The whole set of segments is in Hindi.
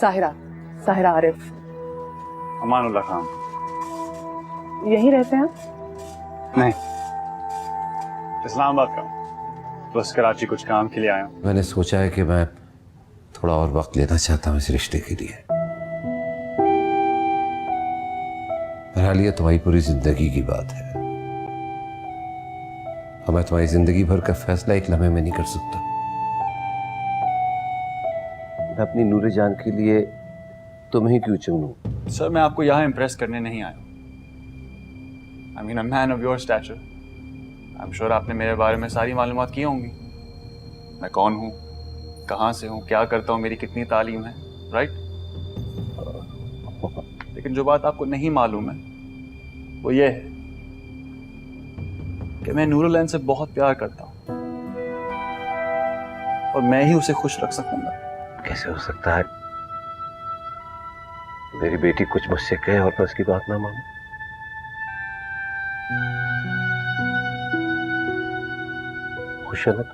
साहिरा, साहिरा आरिफ। अमानुल्लाह खान। यहीं रहते हैं आप? नहीं, इस्लामाबाद का हूँ, बस कराची कुछ काम के लिए आया हूँ। मैंने सोचा है कि मैं थोड़ा और वक्त लेना चाहता हूँ इस रिश्ते के लिए। बहरहाल ये तुम्हारी पूरी जिंदगी की बात है और मैं तुम्हारी जिंदगी भर का फैसला एक लम्हे में नहीं कर सकता। मैं अपनी नूरे जान के लिए तुम्हें क्यों चुनूं? सर, मैं आपको यहाँ इम्प्रेस करने नहीं आया हूँ। I mean a man of your stature. I am sure आपने मेरे बारे में सारी मालूमात की होंगी। मैं कौन हूँ, कहाँ से हूँ, क्या करता हूँ, मेरी कितनी तालीम है, राइट? लेकिन जो बात आपको नहीं मालूम है वो ये है कि मैं नूरुलैन से बहुत प्यार करता हूँ और मैं ही उसे खुश रख सकूंगा। कैसे हो सकता है मेरी बेटी कुछ मुझसे कहे और मैं उसकी बात ना मानूं? खुश है ना?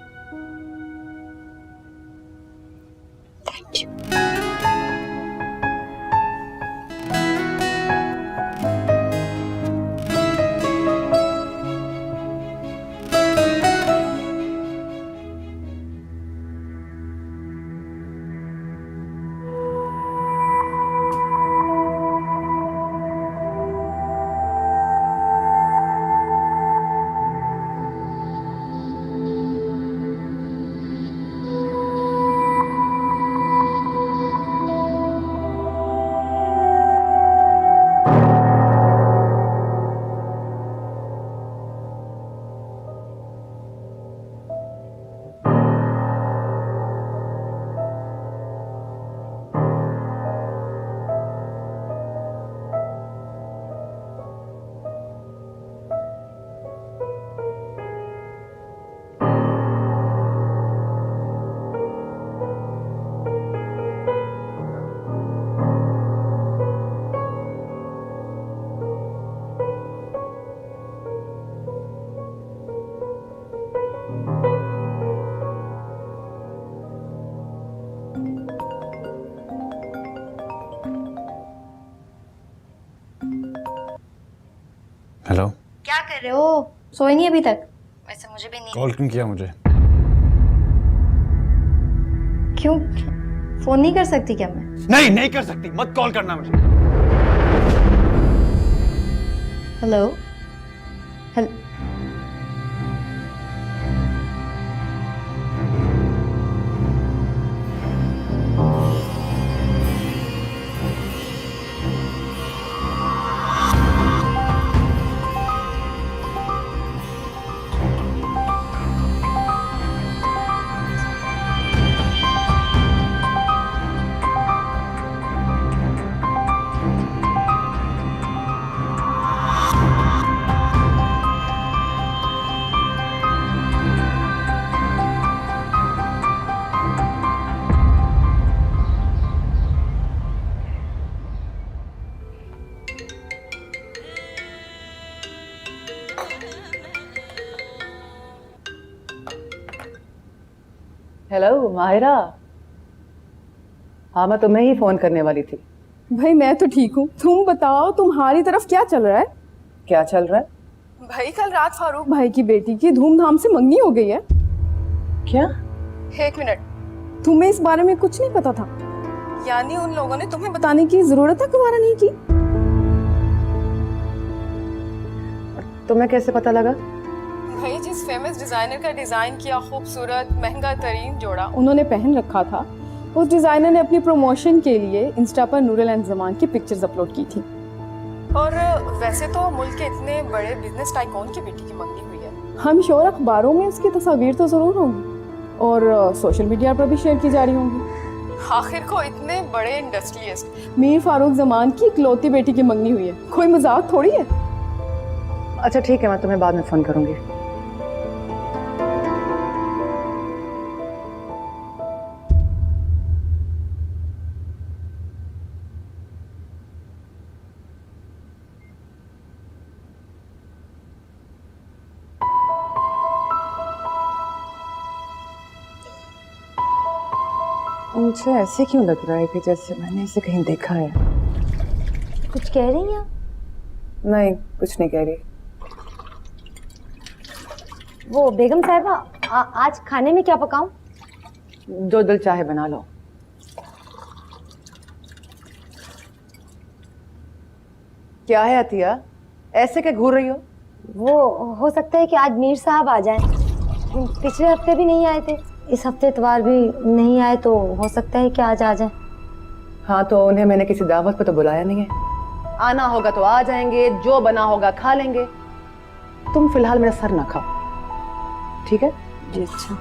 हेलो। क्या कर रहे हो? सोए नहीं अभी तक? वैसे मुझे भी नहीं। कॉल क्यों किया मुझे? क्यों? फोन नहीं कर सकती क्या मैं? नहीं कर सकती, मत कॉल करना मुझे। Hello hello. हेलो माहिरा। हाँ, मैं तुम्हें ही फोन करने वाली थी। भाई मैं तो ठीक हूँ, तुम बताओ तुम्हारी तरफ क्या चल रहा है? क्या चल रहा है? भाई कल रात फारूक भाई की बेटी की धूमधाम से मंगनी हो गई है। क्या? एक मिनट, तुम्हें इस बारे में कुछ नहीं पता था? यानी उन लोगों ने तुम्हें बताने की जरूरत है तुम्हारा नहीं की? तुम्हें कैसे पता लगा? भाई जिस फेमस डिजाइनर का डिजाइन किया खूबसूरत महंगा तरीन जोड़ा उन्होंने पहन रखा था, उस डिजाइनर ने अपनी प्रमोशन के लिए इंस्टा पर नूरुल ज़मान की पिक्चर्स अपलोड की थी। और वैसे तो मुल्क के इतने बड़े बिजनेस टाइकॉन की बेटी की मंगनी हुई है, हम श्योर अखबारों में उसकी तस्वीर तो जरूर होंगी और सोशल मीडिया पर भी शेयर की जा रही होंगी। आखिर को इतने बड़े इंडस्ट्रियलिस्ट मीर फारूक ज़मान की इकलौती बेटी की मंगनी हुई है, कोई मजाक थोड़ी है। अच्छा ठीक है, मैं तुम्हें बाद में फोन करूंगी। मुझे ऐसे क्यों लग रहा है कि जैसे मैंने इसे कहीं देखा है। कुछ कह रही हैं? नहीं, कुछ नहीं कह रही। वो बेगम साहिबा, आज खाने में क्या पकाऊं? जो दिल चाहे बना लो। क्या है अतिया, ऐसे क्या घूर रही हो? वो हो सकता है कि आज मीर साहब आ जाएं। पिछले हफ्ते भी नहीं आए थे, इस हफ्ते इतवार भी नहीं आए, तो हो सकता है कि आज आ जाएं। हाँ, तो उन्हें मैंने किसी दावत पे तो बुलाया नहीं है। आना होगा तो आ जाएंगे, जो बना होगा खा लेंगे। तुम फिलहाल मेरा सर ना खाओ, ठीक है? जी अच्छा।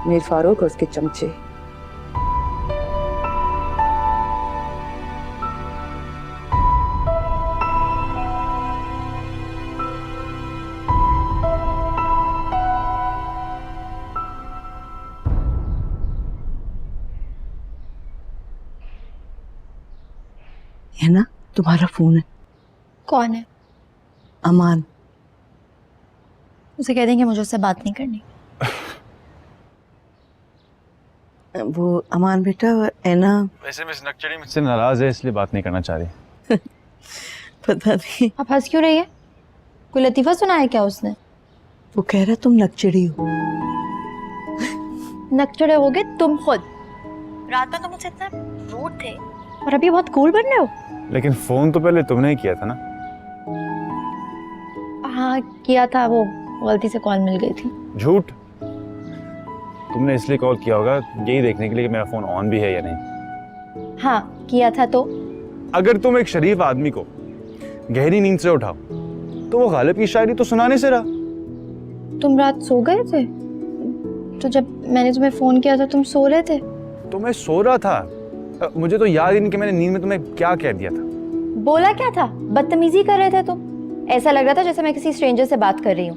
मीर फारूक और उसके चमचे। है ना, तुम्हारा फोन है। कौन है? अमान। उसे कह देंगे मुझे उससे बात नहीं करनी। वो अमान बेटा, है ना। वैसे मिस नक्चड़ी मुझसे नाराज है, इसलिए बात नहीं करना चाह रही। पता नहीं, आप हंस क्यों रही है? कोई लतीफा सुनाया क्या उसने? वो कह रहा तुम नकचड़ी हो। नकचड़े हो गए तुम खुद। रात में तुम मुझसे इतना रूड थे और अभी बहुत कूल बन रहे हो। लेकिन फोन तो पहले तुमने ही किया था ना। हाँ किया था, वो गलती से कॉल मिल गई थी। झूठ। तुमने इसलिए कॉल किया होगा यही देखने के लिए कि मेरा फोन ऑन भी है या नहीं। हाँ किया था। तो अगर तुम एक शरीफ आदमी को गहरी नींद से उठाओ तो वो गालिब की शायरी तो सुनाने से रहा। तुम रात सो गए थे? तो जब मैंने तुम्हें फोन किया था तुम सो रहे थे? तो मैं सो रहा था, मुझे तो याद ही नहीं कि मैंने नींद में तुम्हें क्या कह दिया था। बोला क्या था? बदतमीजी कर रहे थे तुम। ऐसा लग रहा था जैसे मैं किसी स्ट्रेंजर से बात कर रही हूँ।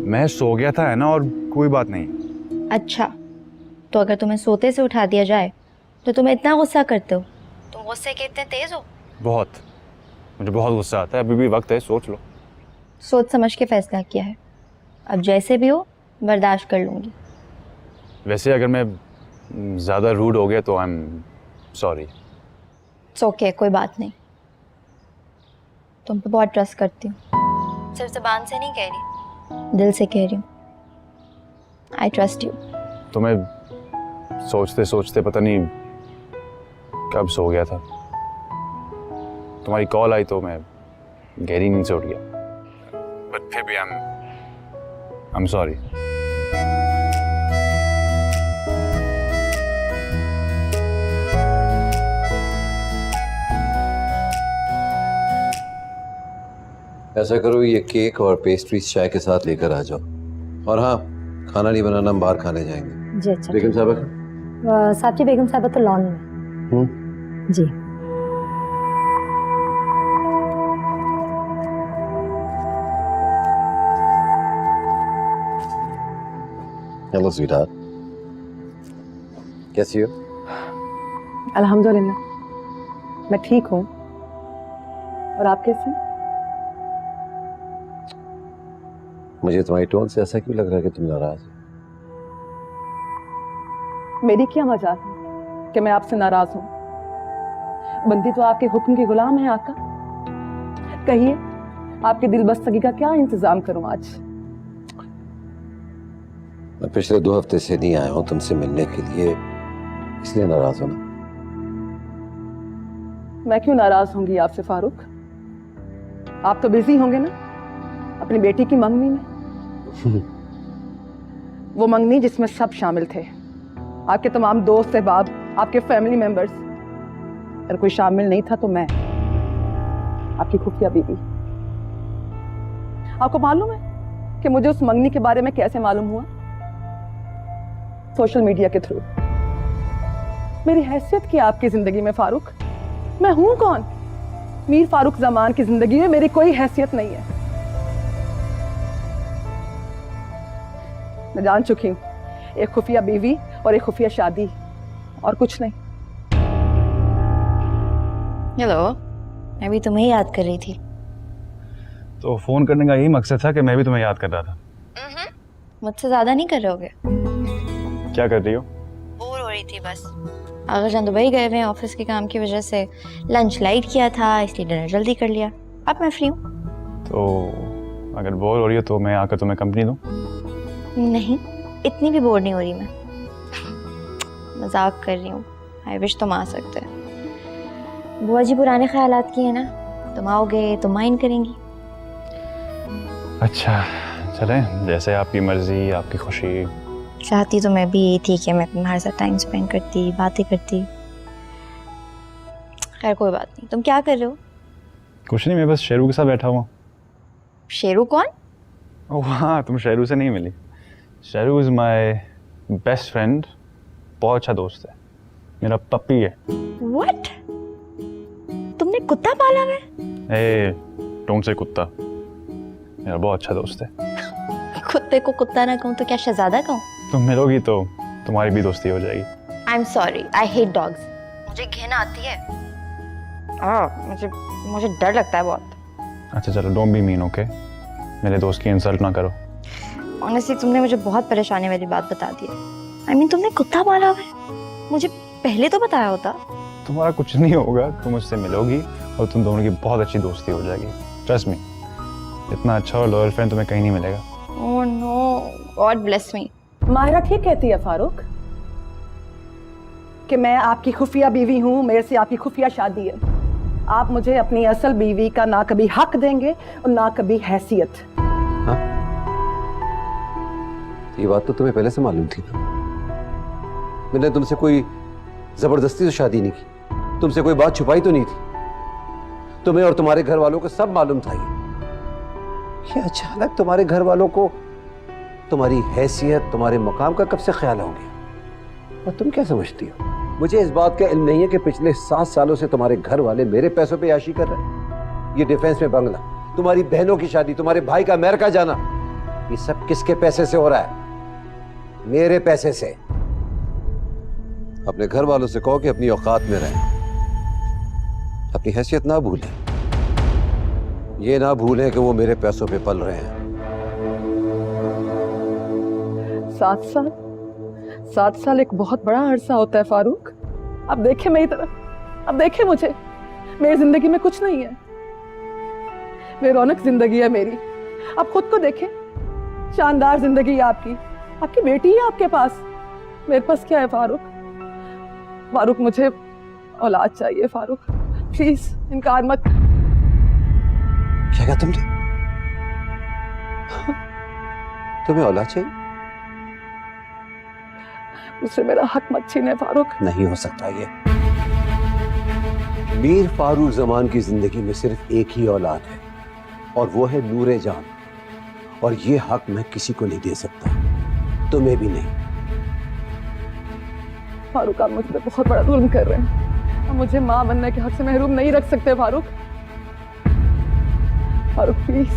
मैं सो गया था, है ना, और कोई बात नहीं। अच्छा, तो अगर तुम्हें सोते से उठा दिया जाए तो तुम्हें इतना गुस्सा करते हो? तुम गुस्से के इतने तेज हो? बहुत, मुझे बहुत गुस्सा आता है। अभी भी वक्त है, सोच लो। सोच समझ के फैसला किया है, अब जैसे भी हो बर्दाश्त कर लूंगी। वैसे अगर मैं ज़्यादा रूड हो गया तो I am sorry. It's okay, कोई बात नहीं। तुम पे बहुत ट्रस्ट करती हूँ, सिर्फ ज़बान से नहीं कह रही, दिल से कह रही हूँ। I trust you. तुम्हें सोचते सोचते पता नहीं कब सो गया था। तुम्हारी कॉल आई तो मैं गहरी नींद से उठ गया। बट फिर भी आई एम सॉरी। ऐसा करो, ये केक और पेस्ट्रीज चाय के साथ लेकर आ जाओ। और हाँ, खाना नहीं बनाना, हम बाहर खाने जाएंगे। जी अच्छा। बेगम साहबा। साहब जी, बेगम साहबा तो लॉन में। जी। हेलो स्वीटहार्ट, कैसी हो? अल्हम्दुलिल्लाह, मैं ठीक हूँ। और आप कैसे हैं? मुझे तुम्हारी टोन से ऐसा क्यों लग रहा है कि तुम नाराज हो? मेरी क्या मजाक है कि मैं आपसे नाराज हूँ? बंदी तो आपके हुक्म की गुलाम है आका। कहिए, आपके दिल बस्तगी का क्या इंतजाम करूं आज? मैं पिछले 2 हफ्ते से नहीं आया हूं तुमसे मिलने के लिए, इसलिए नाराज हो ना? मैं क्यों नाराज होंगी आपसे फारूक? आप तो बिजी होंगे ना अपनी बेटी की मंगनी में। वो मंगनी जिसमें सब शामिल थे, आपके तमाम दोस्त अहबाब, आपके फैमिली मेंबर्स। अगर कोई शामिल नहीं था तो मैं, आपकी खुफिया बीवी। आपको मालूम है कि मुझे उस मंगनी के बारे में कैसे मालूम हुआ? सोशल मीडिया के थ्रू। मेरी हैसियत क्या आपकी जिंदगी में फारूक? मैं हूं कौन? मीर फारूक जमान की जिंदगी में मेरी कोई हैसियत नहीं है। मैं जान चुकी हूं, एक खुफिया बीवी और एक खुफिया शादी, और कुछ नहीं। हेलो, मैं भी तुम्हें याद कर रही थी। तो फोन करने का यही मकसद था कि मैं भी तुम्हें याद कर रहा था। मुझसे ज्यादा नहीं कर रहे होगे? क्या कर रही हो? बोर हो रही थी बस। आगा जान दुबई गए हुए हैं ऑफिस के काम की वजह से, लंच लाइट किया था इसलिए डिनर जल्दी कर लिया। अब मैं फ्री हूँ। तो अगर बोर हो रही हो तो मैं आकर तुम्हें कंपनी दूँ? नहीं, इतनी भी बोर नहीं हो रही मैं। मजाक कर रही हूँ। आई विश तुम आ सकते। बुआ जी पुराने ख्यालात की है ना, तुम आओगे तो माइंड करेंगी। अच्छा चलें, जैसे आपकी मर्जी, आपकी खुशी। चाहती तो मैं भी यही थी कि मैं तुम्हारे साथ टाइम स्पेंड करती, बातें करती। खैर कोई बात नहीं। तुम क्या कर रहे हो? कुछ नहीं, मैं बस शेरू के साथ बैठा हुआ। शेरू कौन? ओह हाँ, तुम शेरू से नहीं मिली। Sheru is my best friend, बहुत अच्छा दोस्त है, मेरा पप्पी है। व्हाट? तुमने कुत्ता पाला है? ए डोंट से कुत्ता, मेरा बहुत अच्छा दोस्त है। कुत्ते को कुत्ता ना कहूँ तो क्या शहजादा कहूँ? तुम मिलोगी तो तुम्हारी भी दोस्ती हो जाएगी। I am sorry, I hate dogs. मुझे घिन आती है। मुझे डर लगता है बहुत। अच्छा चलो, डोंट बी मीन, ओके? मेरे दोस्त की इंसल्ट ना करो। ऑनेस्टली तुमने मुझे बहुत परेशानी वाली बात बता दी है। आई मीन तुमने कुत्ता पाला है? मुझे पहले तो बताया होता। तुम्हारा कुछ नहीं होगा, तुम उससे मिलोगी और तुम दोनों की बहुत अच्छी दोस्ती हो जाएगी। ट्रस्ट मी, इतना अच्छा और लॉयल फ्रेंड तुम्हें कहीं नहीं मिलेगा। Oh no, God bless me. Maira ठीक कहती है फारूक कि मैं आपकी खुफिया बीवी हूं, मेरे से आपकी खुफिया शादी है। आप मुझे अपनी असल बीवी का ना कभी हक देंगे और ना कभी हैसियत। हाँ? ये बात तो तुम्हें पहले से मालूम थी ना। मैंने तुमसे कोई जबरदस्ती तो शादी नहीं की, तुमसे कोई बात छुपाई तो नहीं थी। तुम्हें और तुम्हारे घर वालों को सब मालूम था। ये अचानक तुम्हारे घर वालों को तुम्हारी हैसियत, तुम्हारे मकाम का कब से ख्याल हो गया? और तुम क्या समझती हो? मुझे इस बात का इल्म नहीं है कि पिछले 7 सालों से तुम्हारे घर वाले मेरे पैसों पे याशी कर रहे हैं। ये डिफेंस में बंगला, तुम्हारी बहनों की शादी, तुम्हारे भाई का अमेरिका जाना, ये सब किसके पैसे से हो रहा है? मेरे पैसे से। अपने घर वालों से कहो कि अपनी औकात में रहें, अपनी हैसियत ना भूलें। ये ना भूलें कि वो मेरे पैसों पे पल रहे हैं। 7 साल एक बहुत बड़ा अरसा होता है फारूक। अब देखे मेरी तरफ, अब देखे मुझे। मेरी जिंदगी में कुछ नहीं है, बेरौनक जिंदगी है मेरी। अब खुद को देखे, शानदार जिंदगी है आपकी। आपकी बेटी है आपके पास, मेरे पास क्या है फारूक? फारूक मुझे औलाद चाहिए फारूक, प्लीज इनकार मत। क्या कहा तुमने? तुम्हें औलाद चाहिए? मुझसे मेरा हक मत छीने फारूक। नहीं हो सकता ये। मीर फारूक जमान की जिंदगी में सिर्फ एक ही औलाद है और वो है नूरे जान, और ये हक मैं किसी को नहीं दे सकता, तुम्हें भी नहीं। फारूक आप मुझ पे बहुत बड़ा जुल्म कर रहे हैं। आप मुझे माँ बनने के हक से महरूम नहीं रख सकते फारूक। फारूक प्लीज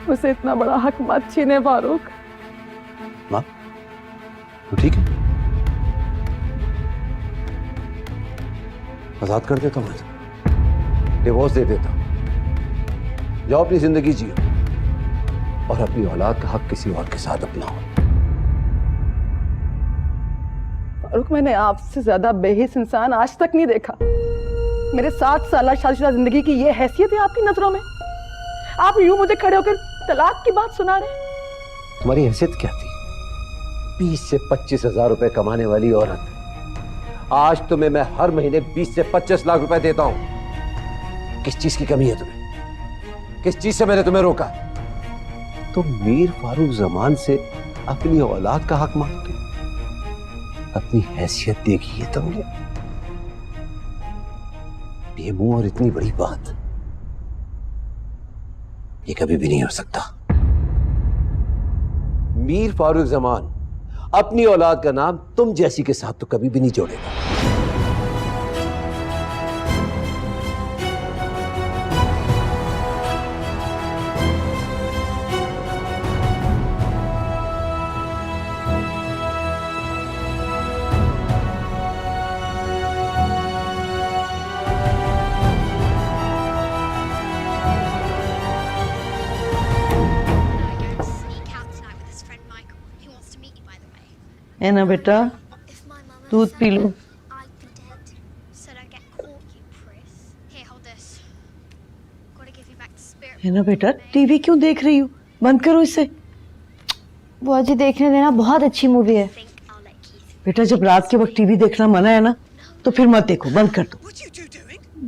मुझसे इतना बड़ा हक मत छीने फारूक। माँ तो ठीक है, आजाद कर देता हूं, डिवोर्स दे देता हूं। जाओ अपनी जिंदगी जियो और अपनी औलाद का हक किसी और के साथ अपनाओ। फारूक मैंने आपसे ज्यादा बेहिस इंसान आज तक नहीं देखा। मेरे 7 साल शादीशुदा जिंदगी की ये हैसियत है आपकी नजरों में? आप यूं मुझे खड़े होकर तलाक की बात सुना रहे हैं? तुम्हारी हैसियत क्या थी? 20 से 25 हजार रुपए कमाने वाली औरत, आज तुम्हें मैं हर महीने 20 से 25 लाख रुपए देता हूं। किस चीज की कमी है तुम्हें? किस चीज से मैंने तुम्हें रोका? तुम मीर फारूक जमान से अपनी औलाद का हक मांगते हो? अपनी हैसियत देखी है तुमने? ये मुंह और इतनी बड़ी बात, ये कभी भी नहीं हो सकता। मीर फारूक जमान अपनी औलाद का नाम तुम जैसी के साथ तो कभी भी नहीं जोड़ेगा। Out tonight with his friend Michael. He है ना बेटा, If my mum had दूध P said low. I'd be dead, so don't get caught, you priss. Here, hold this. Gotta give you back the spirit. है ना बेटा, टीवी क्यों देख रही हो? बंद करो इसे। बुआ जी देखने देना, बहुत अच्छी मूवी है। Think I'll let Keith. बेटा जब रात के वक्त टीवी देखना मना है ना, तो फिर मत देखो, बंद कर दो।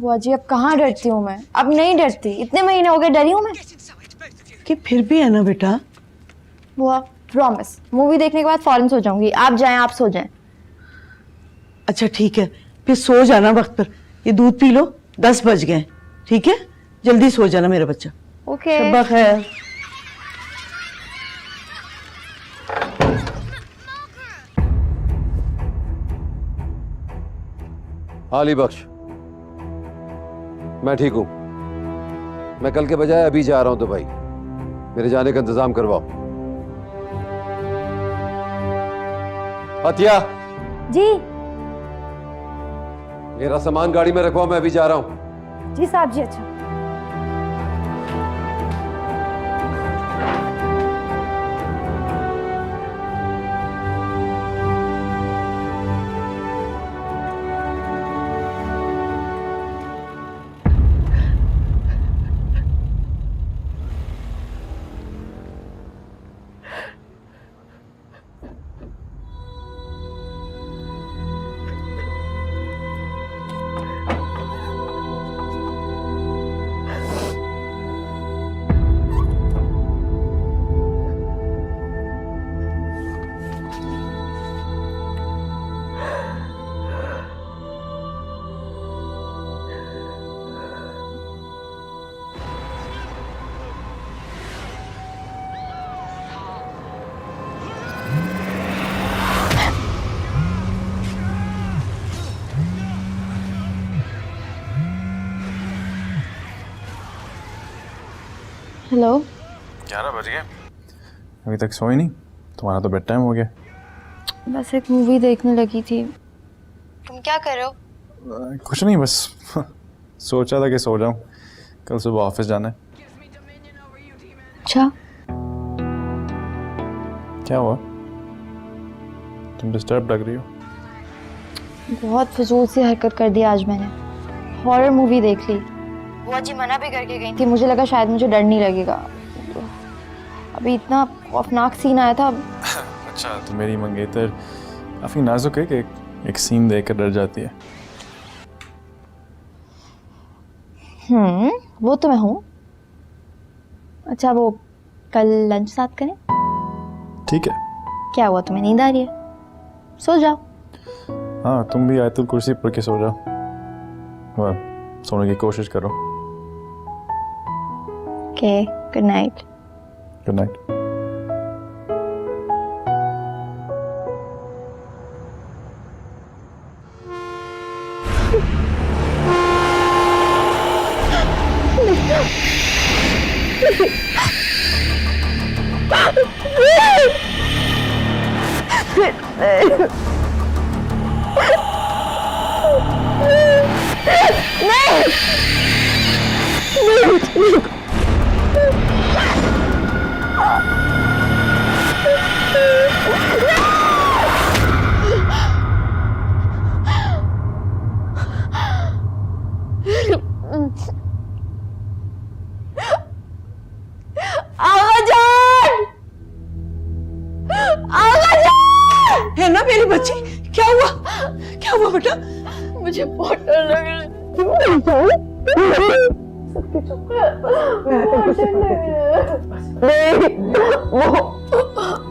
बुआ जी अब कहाँ डरती हूँ मैं, अब नहीं डरती, इतने महीने हो गए डरी हूँ मैं। कि फिर भी है ना बेटा। बुआ प्रॉमिस, मूवी देखने के बाद फौरन सो जाऊंगी। आप जाएं, आप सो जाएं। अच्छा ठीक है, फिर सो जाना वक्त पर। ये दूध पी लो, 10 बज गए, ठीक है? जल्दी सो जाना मेरा बच्चा। ओके। शब्बा खैर। अली बख्श, मैं ठीक हूं। मैं कल के बजाय अभी जा रहा हूं दुबई। मेरे जाने का इंतजाम करवाओ। अतिया, जी मेरा सामान गाड़ी में रखवाओ, मैं अभी जा रहा हूं। जी साहब जी। अच्छा हेलो। 11 बज गए, अभी तक सोई नहीं? तुम्हारा तो बेड टाइम हो गया। बस एक मूवी देखने लगी थी। तुम क्या कर रहे हो? कुछ नहीं, बस सोचा था कि सो जाऊं, कल सुबह ऑफिस जाना है। अच्छा क्या हुआ? तुम डिस्टर्ब लग रही हो। बहुत फजूल सी हरकत कर दी आज मैंने। हॉरर मूवी देख ली। बुआ जी मना भी करके गई थी, मुझे लगा शायद मुझे डर नहीं लगेगा। अभी इतना खौफनाक सीन आया था। अच्छा, तो मेरी मंगेतर काफी नाजुक है कि एक सीन देख कर डर जाती है। वो तो मैं हूँ। अच्छा वो कल लंच साथ करें? ठीक है। क्या हुआ, तुम्हें नींद आ रही है? सो जाओ। हाँ, तुम भी आयतुल कुर्सी पढ़ के सो जाओ। वाह, सोने की कोशिश करो। Okay, good night. Good night. है ना मेरी बच्ची? क्या हुआ? क्या हुआ बेटा? मुझे बहुत डर लग रहा है।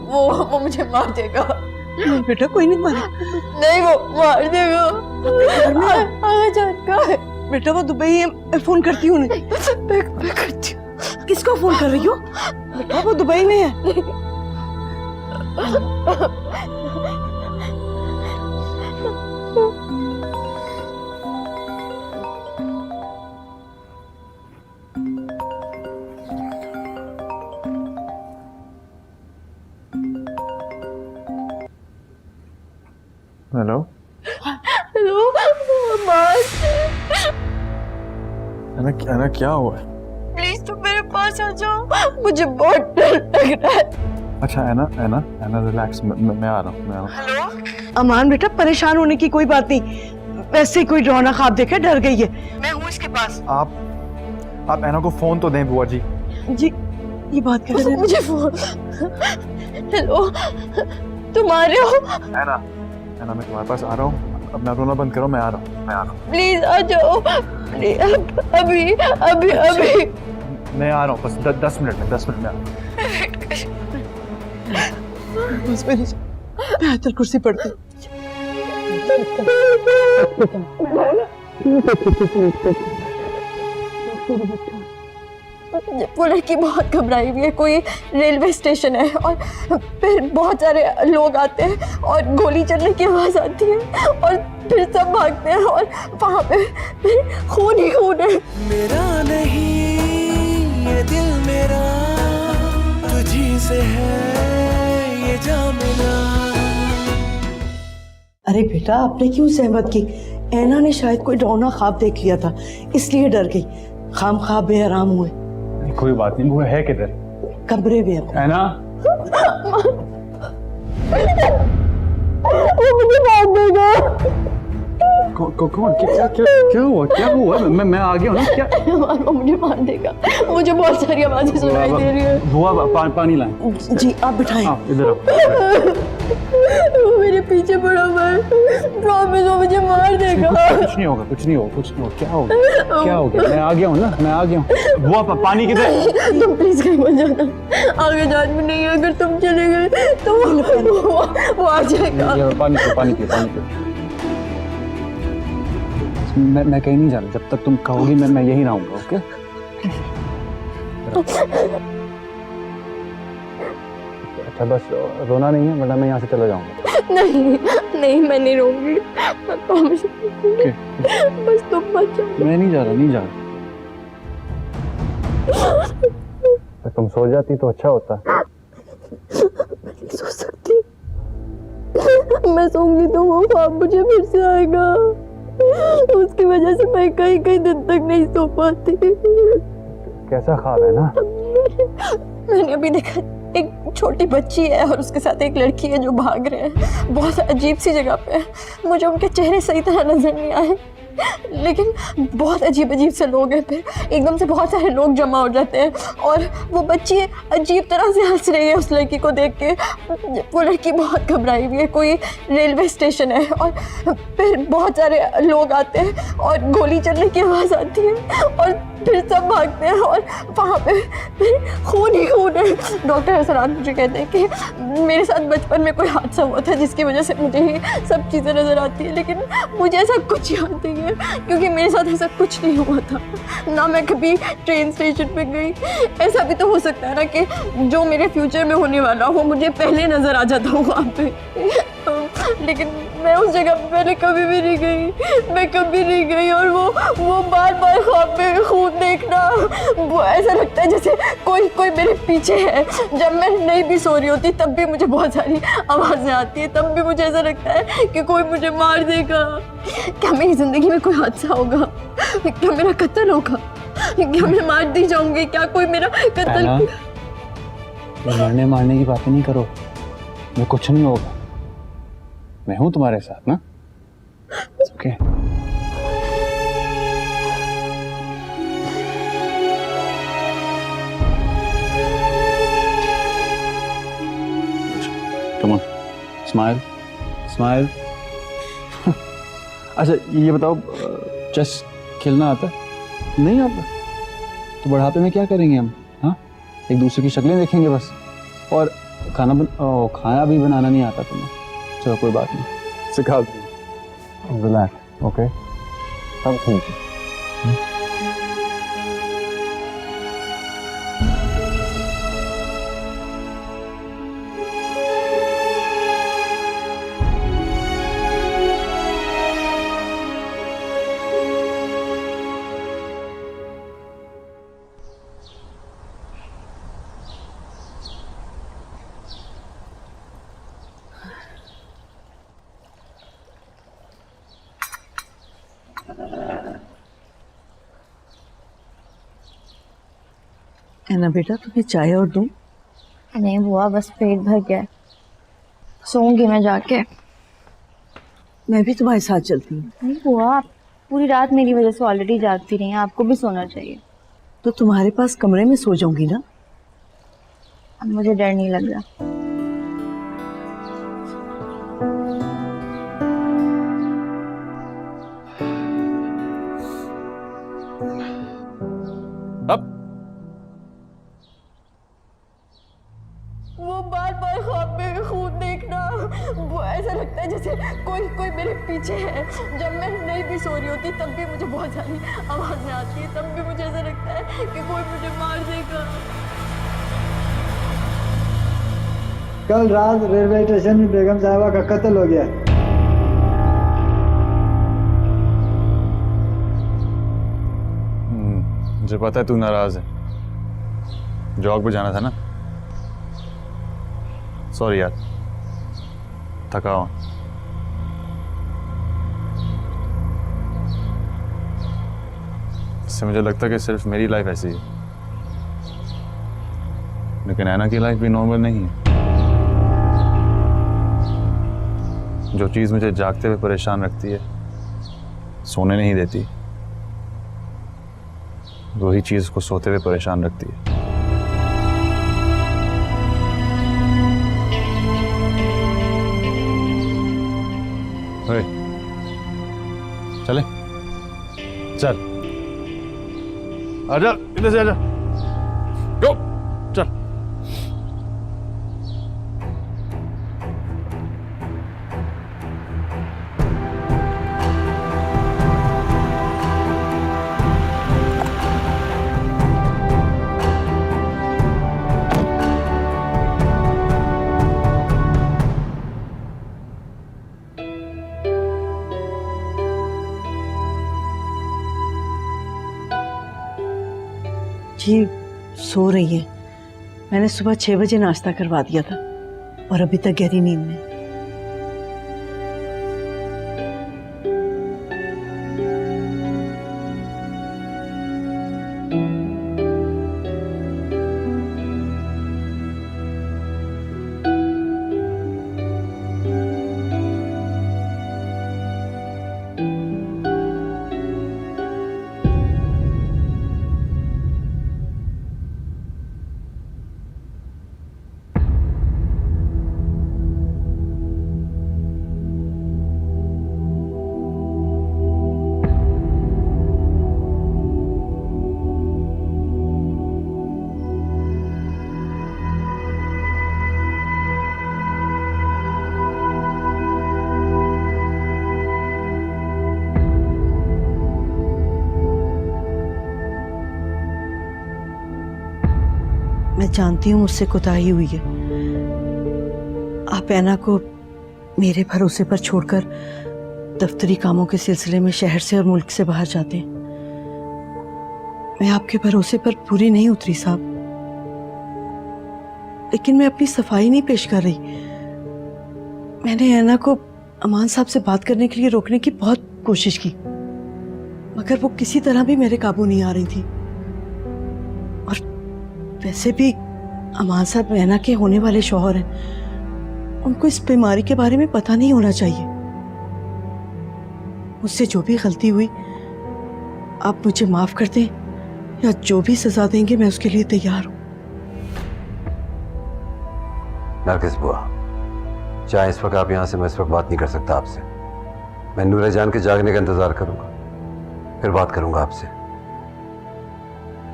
वो मुझे मार देगा। नहीं बेटा, कोई नहीं मारे। नहीं, वो मार देगा। बेटा वो दुबई है, मैं फोन करती हूँ। मैं करती हूँ। किसको फोन कर रही हो? बेटा वो दुबई में है। हेलो हेलो अना, क्या हुआ है? प्लीज तुम मेरे पास आ जाओ, मुझे बहुत डर लग रहा है। अच्छा है ना रिलैक्स, मैं आ रहा हूँ। हेलो अमान बेटा, परेशान होने की कोई बात नहीं। वैसे कोई डरावना ख्वाब देखे डर गई है। मैं हूँ इसके पास। आप ऐना को फोन तो दें बुआ जी। जी ये बात कर रहे हैं। मुझे फोन। हेलो, तुम आ रहे हो? ऐना मैं तुम्हारे पास आ रहा हूँ, अपना रोना बंद करो, मैं आ रहा हूँ। प्लीज आ जाओ, प्लीज, अभी अभी अभी। मैं आ रहा हूँ, बस 10 मिनट में आ रहा हूँ। बस मेरी बेहतर कुर्सी पड़ती। वो लड़की बहुत घबराई हुई है। कोई रेलवे स्टेशन है और फिर बहुत सारे लोग आते हैं और गोली चलने की आवाज आती है और फिर सब भागते हैं और वहां पे फिर खून ही खून है। मेरा नहीं ये दिल मेरा, तुझी से है ये जामिना। अरे बेटा, आपने क्यों सहमत की? ऐना ने शायद कोई डरावना ख्वाब देख लिया था, इसलिए डर गई। खाम ख्वाब बेआराम हुए। कोई बात नहीं, वो है किधर? कमरे में है ना? वो मुझे मार देगा। कौन? क्या हुआ? मैं आ गया हूँ ना। क्या? वो मुझे मार देगा। मुझे बहुत सारी आवाजें सुनाई दे रही है। बुआ पानी लाएं। जी आप बिठाएं। इधर आओ। वो मेरे पीछे पड़ा हुआ है। प्रॉमिस वो मुझे मार देगा। कुछ नहीं होगा। क्या हो गया? मैं आ गया हूँ। बुआ पानी किधर? तुम प्लीज कहीं मत जाना। आगे जान में नहीं है, अगर तुम चले गए तो वो आ जाएगा। पानी पियो। मैं कहीं नहीं जाना, जब तक तुम कहोगी मैं यहीं रहूंगा। ओके? अच्छा बस रोना नहीं है, वरना मैं यहाँ से चला जाऊंगा। नहीं मैं नहीं रहूंगी। मैं प्रॉमिस। बस तुम मत जाओ। मैं नहीं जा रहा। तो तुम सो जाती तो अच्छा होता। सो सकती। मैं सोऊंगी तो वो ख्वाब मुझे फिर से आएगा। उसकी वजह से मैं कई दिन तक नहीं सो पाती। कैसा ख्वाब है ना? मैंने अभी देखा, एक छोटी बच्ची है और उसके साथ एक लड़की है जो भाग रहे हैं। बहुत अजीब सी जगह पे है। मुझे उनके चेहरे सही तरह नजर नहीं आए, लेकिन बहुत अजीब से लोग हैं। फिर एकदम से बहुत सारे लोग जमा हो जाते हैं और वो बच्ची अजीब तरह से हंस रही है उस लड़की को देख के। वो लड़की बहुत घबराई हुई है। कोई रेलवे स्टेशन है और फिर बहुत सारे लोग आते हैं और गोली चलने की आवाज़ आती है और फिर सब भागते हैं और वहाँ पे फिर खून ही खून है। डॉक्टर हसरात मुझे कहते हैं कि मेरे साथ बचपन में कोई हादसा हुआ था जिसकी वजह से मुझे ही सब चीज़ें नज़र आती है, लेकिन मुझे ऐसा कुछ याद नहीं है क्योंकि मेरे साथ ऐसा कुछ नहीं हुआ था। ना मैं कभी ट्रेन स्टेशन पे गई। ऐसा भी तो हो सकता है ना कि जो मेरे फ्यूचर में होने वाला हो मुझे पहले नज़र आ जाता हो वहाँ पे, लेकिन मैं उस जगह पे पहले कभी भी नहीं गई। मैं कभी नहीं गई और वो बार ख्वाब में खून देखना, वो ऐसा लगता है जैसे कोई मेरे पीछे है। जब मैं नहीं भी सो रही होती तब भी मुझे बहुत सारी आवाज़ें आती है, तब भी मुझे ऐसा लगता है कि कोई मुझे मार देगा। क्या मेरी ज़िंदगी में कोई हादसा होगा? क्या मेरा कत्ल होगा? क्या मैं मार दी जाऊंगी? क्या कोई मेरा कत्ल? मरने मारने की बातें नहीं करो। मैं कुछ नहीं होगा, मैं हूं तुम्हारे साथ ना। Okay come on, smile. अच्छा ये बताओ, चेस खेलना आता है? नहीं आता तो बुढ़ापे में क्या करेंगे हम? हाँ, एक दूसरे की शक्लें देखेंगे बस। और खाना भी बनाना नहीं आता तुम्हें? चलो कोई बात नहीं, सिखा दूँ। रिलैक्स। ओके, सब ठीक है। ऐना बेटा, तुम्हें चाय और दूं? नहीं बुआ, बस पेट भर गया है। सोऊंगी मैं जाके। मैं भी तुम्हारे साथ चलती हूँ। नहीं बुआ, आप पूरी रात मेरी वजह से ऑलरेडी जागती रही हैं, आपको भी सोना चाहिए। तो तुम्हारे पास कमरे में सो जाऊंगी ना। अब मुझे डर नहीं लग रहा। अब वो बार बार ख्वाब में खून देखना, वो ऐसा लगता है जैसे कोई मेरे पीछे है। जब मैं नहीं भी सो रही होती तब भी मुझे बहुत सारी आवाज़ें आती है, तब भी मुझे ऐसा लगता है कि कोई मुझे मार देगा। कल रात रेलवे स्टेशन में बेगम साहिबा का कत्ल हो गया। मुझे पता है तू नाराज है, जॉब पे जाना था ना। सॉरी यार, थका हूं। इससे मुझे लगता है कि सिर्फ मेरी लाइफ ऐसी है, लेकिन ऐना की लाइफ भी नॉर्मल नहीं है। जो चीज़ मुझे जागते हुए परेशान रखती है, सोने नहीं देती, वही चीज़ को सोते हुए परेशान रखती है। ओए, चले चल, आजा, इधर से आजा, गो चल। जी सो रही है। मैंने सुबह 6 बजे नाश्ता करवा दिया था और अभी तक गहरी नींद में। मैं जानती हूँ मुझसे कोताही हुई है। आप ऐना को मेरे भरोसे पर छोड़कर दफ्तरी कामों के सिलसिले में शहर से और मुल्क से बाहर जाते हैं। मैं आपके भरोसे पर पूरी नहीं उतरी साहब, लेकिन मैं अपनी सफाई नहीं पेश कर रही। मैंने ऐना को अमान साहब से बात करने के लिए रोकने की बहुत कोशिश की, मगर वो किसी तरह भी मेरे काबू नहीं आ रही थी। और वैसे भी अमान साहब ऐना के होने वाले शौहर हैं, उनको इस बीमारी के बारे में पता नहीं होना चाहिए। मुझसे जो भी गलती हुई आप मुझे माफ कर दें, या जो भी सजा देंगे मैं उसके लिए तैयार हूं। नरगिस बुआ, चाहे इस वक्त आप यहां से, मैं इस वक्त बात नहीं कर सकता आपसे। मैं नूरे जान के जागने का इंतजार करूंगा, फिर बात करूंगा आपसे।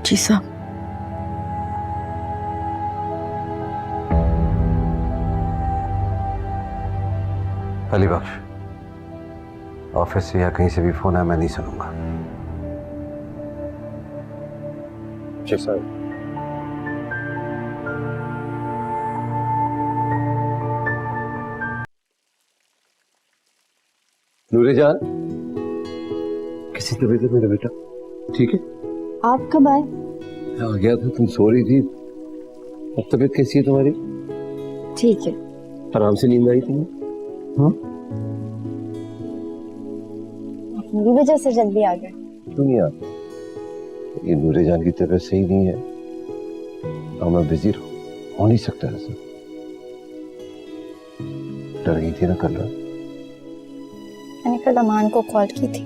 जी साहब। अली बख्श, ऑफिस से या कहीं से भी फोन है, मैं नहीं सुनूंगा। जी साहब। नूरे जान, कैसी तबीयत है मेरा बेटा? ठीक है? आप कब आए? मैं आ गया था, तुम सो रही थी। अब तबीयत कैसी है तुम्हारी? ठीक है। आराम से नींद आई तुम्हें? हाँ? मेरी वजह से जल्दी आ गए। क्यों नहीं आते? ये नूरे जान की तबीयत सही नहीं है और मैं बिजी रहूं। हो नहीं सकता ऐसा। डर गई थी ना कल रात? मैंने कल अमान को कॉल की थी।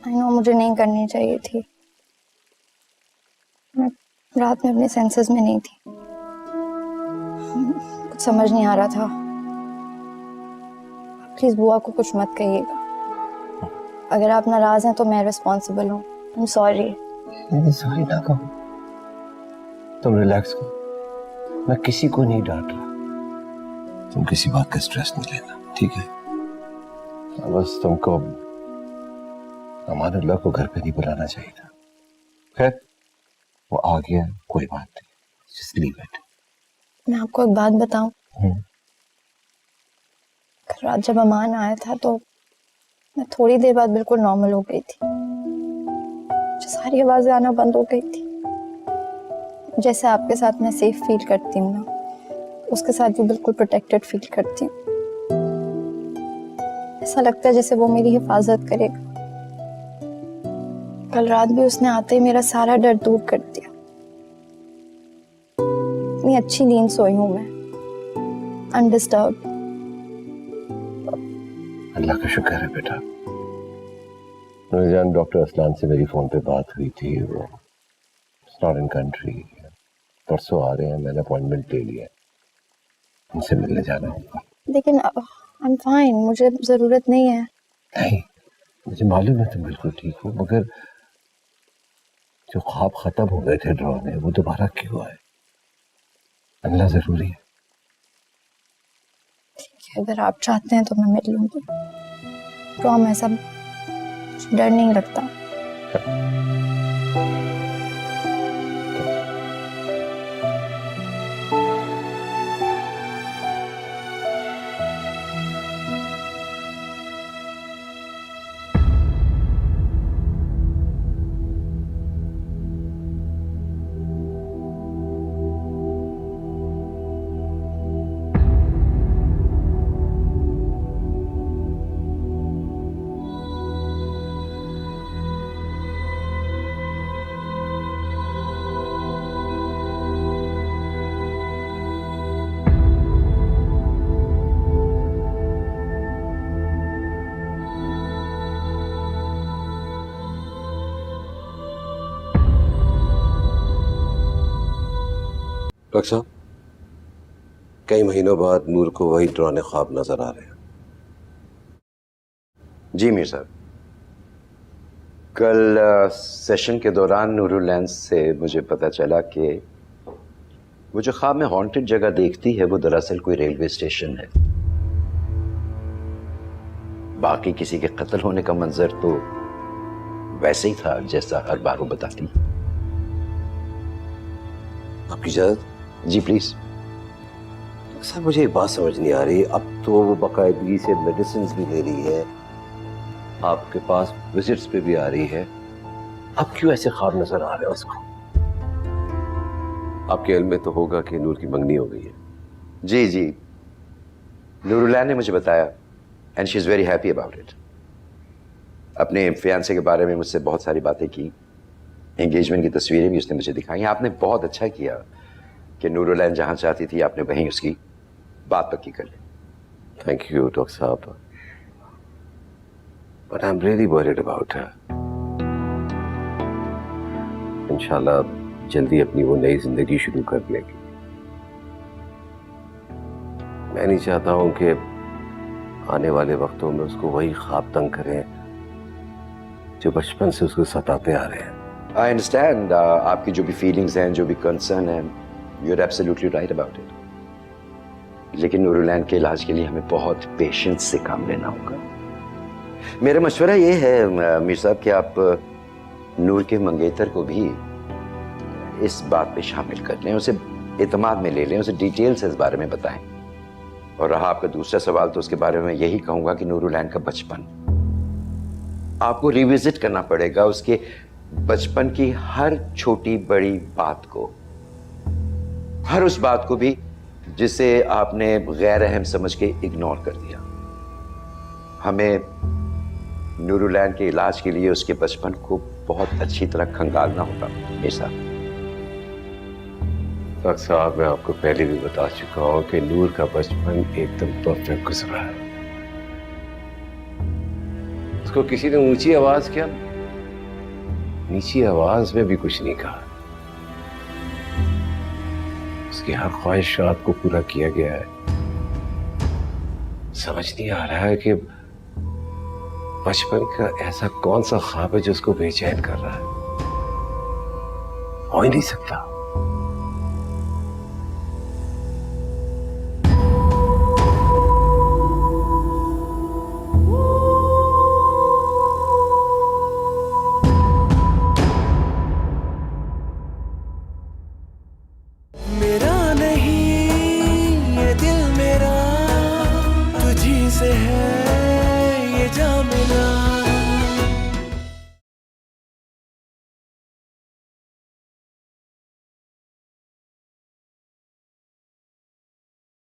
आई नो मुझे नहीं करनी चाहिए थी, मैं रात में अपने सेंसेस में नहीं थी, कुछ समझ नहीं आ रहा था। प्लीज बुआ को कुछ मत कहिएगा। अगर आप नाराज हैं तो मैं रिस्पॉन्सिबल हूँ। I am sorry. नहीं, सॉरी ना कहो, तुम रिलैक्स करो, मैं किसी को नहीं डांट रहा। तुम किसी बात का स्ट्रेस नहीं लेना, ठीक है? बस तुमको अमानुल्लाह को घर पे नहीं बुलाना चाहिए था। खैर वो आ गया, कोई बात नहीं, जस्ट लीव इट। मैं आपको एक बात बताऊं, कल रात जब अमान आया था तो मैं थोड़ी देर बाद बिल्कुल नॉर्मल हो गई थी। मुझे सारी आवाजें आना बंद हो गई थी। जैसे आपके साथ मैं सेफ फील करती हूँ ना, उसके साथ भी बिल्कुल प्रोटेक्टेड फील करती हूँ। ऐसा लगता है जैसे वो मेरी हिफाजत करेगा। कल रात भी उसने आते ही मेरा सारा डर दूर कर दिया। इतनी अच्छी नींद सोई हूँ मैं, अनडिस्टर्ब। अल्लाह का शुक्र है बेटा। जान, डॉक्टर असलान से मेरी फोन पे बात हुई थी, वो नॉट इन कंट्री, परसों आ रहे हैं, मैंने अपॉइंटमेंट ले लिया है, उनसे मिलने जाना होगा। लेकिन आई एम फाइन, मुझे जरूरत नहीं है। नहीं, मुझे मालूम है तुम बिल्कुल ठीक हो, मगर जो ख्वाब खत्म हो गए थे ड्रॉ में, वो दोबारा क्यों आए? मिलना जरूरी है। ठीक है, अगर आप चाहते हैं तो मैं मिल लूंगी। प्रॉमिस, अब डर नहीं लगता। डॉक्टर साहब, कई महीनों बाद नूर को वही डरावने ख्वाब नजर आ रहे हैं। जी मीर साहब, कल सेशन के दौरान नूरुलैन से मुझे पता चला कि वो जो ख्वाब में हॉन्टेड जगह देखती है वो दरअसल कोई रेलवे स्टेशन है। बाकी किसी के कत्ल होने का मंजर तो वैसे ही था जैसा हर बार वो बताती। आपकी इजाजत? जी प्लीज। सर मुझे एक बात समझ नहीं आ रही, अब तो वो बाकायदगी से मेडिसिन भी ले रही है, आपके पास विजिट्स पे भी आ रही है, अब क्यों ऐसे ख्वाब नजर आ रहे हैं उसको? आपके इल्म में तो होगा कि नूर की मंगनी हो गई है। जी जी, नूरुलैन ने मुझे बताया and she is very happy about it. अपने फियांसे के बारे में मुझसे बहुत सारी बातें की, एंगेजमेंट की तस्वीरें भी उसने मुझे दिखाई। आपने बहुत अच्छा किया कि नूरुलैन जहाँ चाहती थी आपने वहीं उसकी बात पक्की कर ली। थैंक यू डॉक्टर साहब, but I am really worried about her. इंशाल्लाह जल्दी अपनी वो नई जिंदगी शुरू कर लेगी। मैं नहीं चाहता हूं कि आने वाले वक्तों में उसको वही ख्वाब तंग करें जो बचपन से उसको सताते आ रहे हैं। आई अंडरस्टैंड आपकी जो भी फीलिंग्स हैं, जो भी कंसर्न है, you are absolutely right about it. लेकिन नूरुलैन के इलाज के लिए हमें बहुत पेशेंस से काम लेना होगा। मेरा मशवरा ये है मीर साहब कि आप नूर के मंगेतर को भी इस बात पे शामिल कर लें, उसे एतमाद में ले लें, उसे डिटेल से इस बारे में बताएं। और रहा आपका दूसरा सवाल, तो उसके बारे में यही कहूंगा कि नूरुलैन का बचपन आपको रिविजिट करना पड़ेगा, उसके बचपन की हर छोटी बड़ी बात को, हर उस बात को भी जिसे आपने गैर अहम समझ के इग्नोर कर दिया। हमें नूरुलैन के इलाज के लिए उसके बचपन को बहुत अच्छी तरह खंगालना होगा मेरे साथ। डॉक्टर साहब, मैं आपको पहले भी बता चुका हूं कि नूर का बचपन एकदम परफेक्ट गुजरा है। उसको किसी ने ऊंची आवाज क्या नीची आवाज में भी कुछ नहीं कहा। उसकी हर ख्वाहिशात को पूरा किया गया है। समझ नहीं आ रहा है कि बचपन का ऐसा कौन सा ख्वाब है जो उसको बेचैन कर रहा है। हो ही नहीं सकता।